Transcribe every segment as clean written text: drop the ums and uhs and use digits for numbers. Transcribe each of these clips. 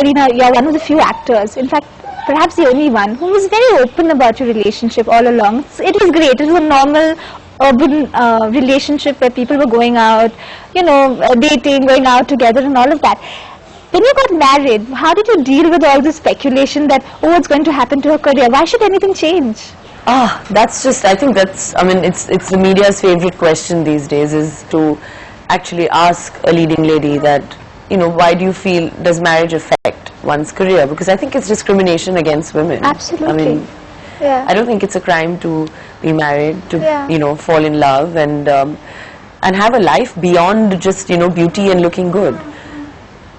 Kareena, you're one of the few actors, in fact, perhaps the only one, who was very open about your relationship all along. It was great. It was a normal, urban relationship where people were going out, dating, going out together and all of that. When you got married, how did you deal with all this speculation that, oh, what's going to happen to her career? Why should anything change? That's just, I think that's, I mean, it's the media's favorite question these days, is to actually ask a leading lady that, why do you feel, does marriage affect one's career? Because I think it's discrimination against women. Absolutely. I mean, I don't think it's a crime to be married, to, fall in love and have a life beyond just, beauty and looking good.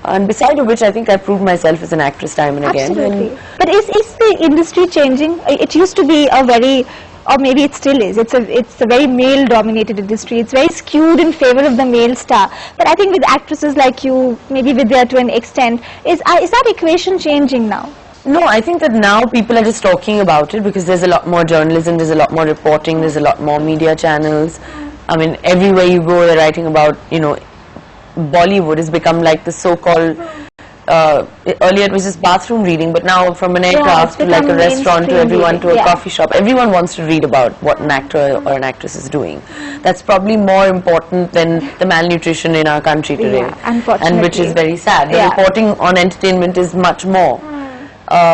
And beside of which, I think I proved myself as an actress time and again. Absolutely. But is the industry changing? It used to be a very, or maybe it still is, it's a very male-dominated industry. It's very skewed in favor of the male star. But I think with actresses like you, maybe Vidya to an extent, is that equation changing now? No, I think that now people are just talking about it because there's a lot more journalism, there's a lot more reporting, there's a lot more media channels. I mean, everywhere you go, they're writing about, Bollywood has become like the so-called, earlier it was just bathroom reading, but now from an aircraft to like a restaurant to everyone to a coffee shop, everyone wants to read about what an actor or an actress is doing. That's probably more important than the malnutrition in our country today, and which is very sad. The reporting on entertainment is much more,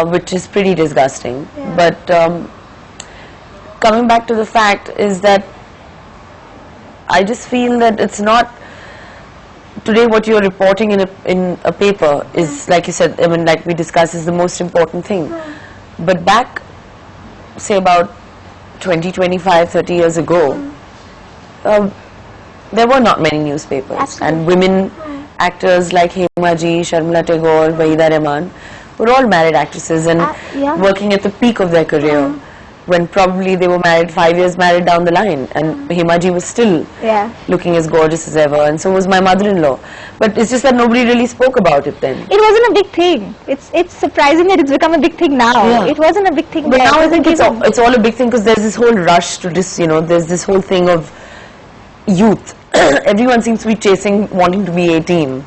which is pretty disgusting. But coming back to the fact is that I just feel that it's not, today what you're reporting in a paper is, like you said, I mean, like we discussed, is the most important thing. But back, say about 20, 25, 30 years ago, there were not many newspapers. Absolutely. And women actors like Hema Ji, Sharmila Tagore, Waheeda Rehman were all married actresses and working at the peak of their career. When probably they were married, 5 years married down the line, and Hema Ji was still looking as gorgeous as ever, and so was my mother-in-law. But it's just that nobody really spoke about it then. It wasn't a big thing. It's surprising that it's become a big thing now. It wasn't a big thing. But now I think it's all a big thing because there's this whole rush to this, there's this whole thing of youth. Everyone seems to be chasing, wanting to be 18.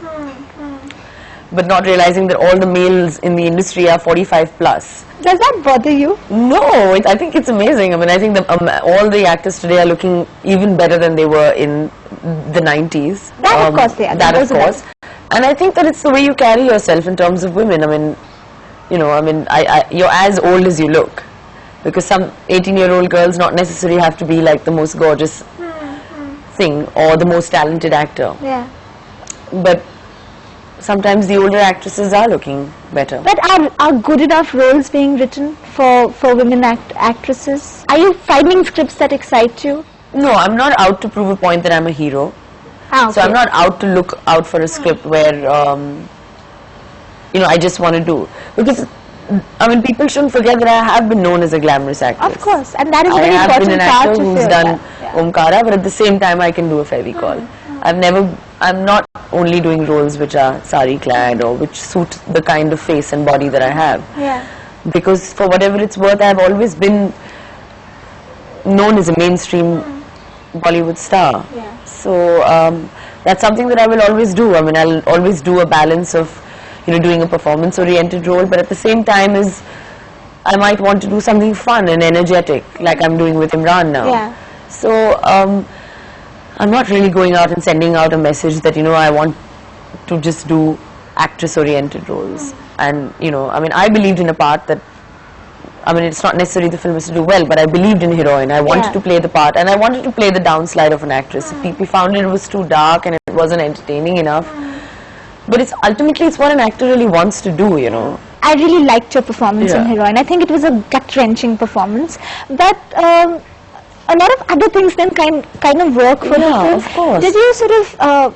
But not realizing that all the males in the industry are 45 plus. Does that bother you? No, I think it's amazing. I mean, I think all the actors today are looking even better than they were in the 90s. That of course they are. That of course. And I think that it's the way you carry yourself in terms of women. I mean, you're as old as you look. Because some 18-year-old girls not necessarily have to be like the most gorgeous thing or the most talented actor. But sometimes the older actresses are looking better. But are good enough roles being written for women actresses? Are you finding scripts that excite you? No, I'm not out to prove a point that I'm a hero. So I'm not out to look out for a script where, I just want to do. Because, I mean, people shouldn't forget that I have been known as a glamorous actress. Of course, and that is a very important part to I have been an actor who's done Omkara, but at the same time I can do a Fevicol. I'm not only doing roles which are sari clad or which suit the kind of face and body that I have. Because for whatever it's worth, I've always been known as a mainstream Bollywood star. So that's something that I will always do. I mean, I'll always do a balance of, doing a performance-oriented role, but at the same time I might want to do something fun and energetic, like I'm doing with Imran now. So I'm not really going out and sending out a message that, I want to just do actress-oriented roles. And, I mean, I believed in a part that, I mean, it's not necessarily the film is to do well, but I believed in heroine. I wanted to play the part, and I wanted to play the downslide of an actress. People found it was too dark and it wasn't entertaining enough. But ultimately it's what an actor really wants to do, I really liked your performance in Heroine. I think it was a gut-wrenching performance. But a lot of other things then kind of work for the film. Of course. Did you sort of,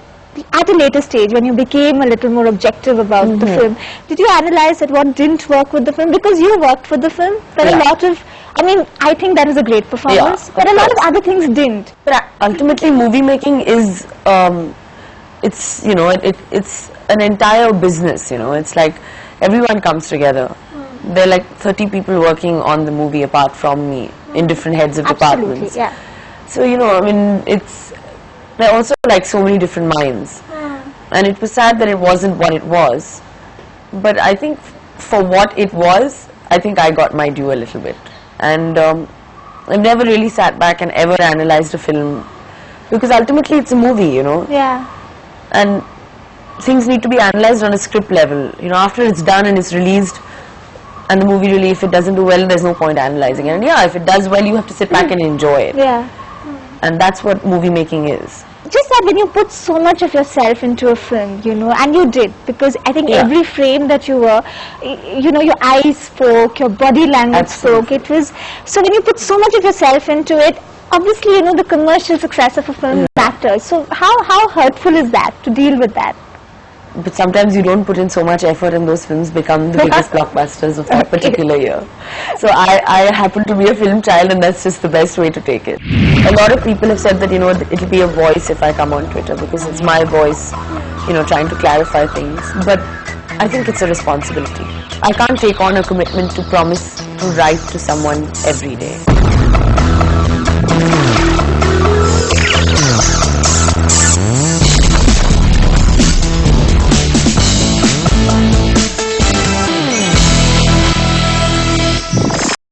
at a later stage, when you became a little more objective about the film, did you analyze that what didn't work with the film? Because you worked with the film, but a lot of, I mean, I think that is a great performance, but a lot of other things didn't. But ultimately, movie making is, it's, it's an entire business, it's like everyone comes together. There are like 30 people working on the movie apart from me in different heads of departments. So, I mean, there are also like so many different minds. And it was sad that it wasn't what it was. but I think for what it was, I think I got my due a little bit. And I've never really sat back and ever analyzed a film, because ultimately it's a movie, you know. Yeah. And things need to be analyzed on a script level. You know, after it's done and it's released, and the movie really, if it doesn't do well, there's no point analyzing it. And yeah, if it does well, you have to sit back and enjoy it. Yeah. And that's what movie making is. Just that when you put so much of yourself into a film, you know, and you did, because I think every frame that you were, you know, your eyes spoke, your body language spoke. It was, so when you put so much of yourself into it, obviously, you know, the commercial success of a film matters. So how hurtful is that, to deal with that? But sometimes you don't put in so much effort and those films become the biggest blockbusters of that particular year. So I happen to be a film child, and that's just the best way to take it. A lot of people have said that, you know, it'll be a voice if I come on Twitter, because it's my voice, you know, trying to clarify things. But I think it's a responsibility. I can't take on a commitment to promise to write to someone every day.